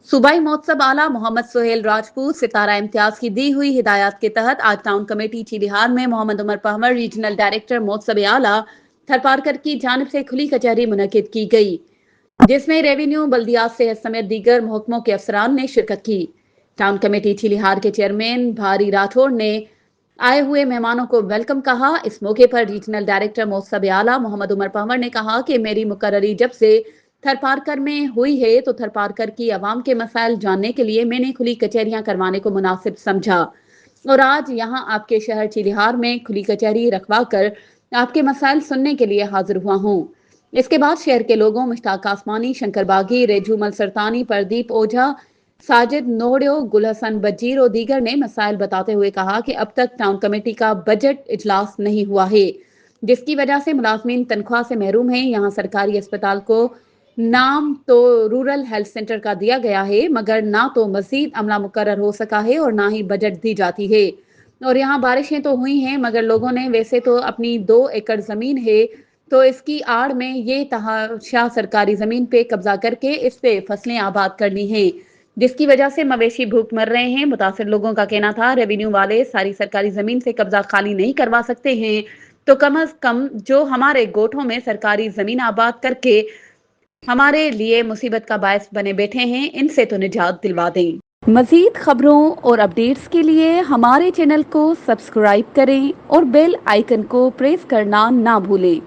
सूबाई महोत्सव आला मोहम्मद सुहेल राजपूत सितारा इम्तियाज की दी हुई हिदायत के तहत आज टाउन कमेटी चीलिहार में मोहम्मद उमर पहमर रीजनल डायरेक्टर महोत्सव आला थरपारकर की जानिब से खुली कचहरी मुनक्किद की गई, जिसमें रेवेन्यू, बल्दियात, सेहत समेत दीगर महकमों के अफसरान ने शिरकत की। टाउन कमेटी चीलिहार के चेयरमैन भारी राठौड़ ने आए हुए मेहमानों को वेलकम कहा। इस मौके पर रीजनल डायरेक्टर महोत्सव आला मोहम्मद उमर पहमर ने कहा कि मेरी मुकर्ररी जब से थरपारकर में हुई है तो थरपारकर की आवाम के मसाइल जानने के लिए मैंने खुली कचहरियां करवाने को मुनासिब समझा और आज यहां आपके शहर चीलिहार में खुली कचहरी रखवा कर आपके मसाइल सुनने के लिए हाजिर हुआ हूं। इसके बाद शहर के लोगों मुश्ताक आसमानी, शंकर बागी, रेजूमल सरतानी, प्रदीप ओझा, साजिद नोड़ियो, गुल हसन बजीर और दीगर ने मसाइल बताते हुए कहा कि अब तक टाउन कमेटी का बजट इजलास नहीं हुआ है, जिसकी वजह से मुलाजमीन तनख्वाह से महरूम हैं। यहाँ सरकारी अस्पताल को नाम तो रूरल हेल्थ सेंटर का दिया गया है, मगर ना तो मजीद अमला मुकर्रर हो सका है और ना ही बजट दी जाती है। और यहाँ बारिशें तो हुई हैं, मगर लोगों ने वैसे तो अपनी 2 एकड़ जमीन है तो इसकी आड़ में ये तहाशा सरकारी जमीन पे कब्जा करके इस पे फसलें आबाद करनी है, जिसकी वजह से मवेशी भूख मर रहे हैं। मुतासिर लोगों का कहना था रेवेन्यू वाले सारी सरकारी जमीन से कब्जा खाली नहीं करवा सकते हैं, तो कम अज कम जो हमारे गोठों में सरकारी जमीन आबाद करके हमारे लिए मुसीबत का बायस बने बैठे हैं, इनसे तो निजात दिलवा दें। मजीद खबरों और अपडेट्स के लिए हमारे चैनल को सब्सक्राइब करें और बेल आइकन को प्रेस करना ना भूलें।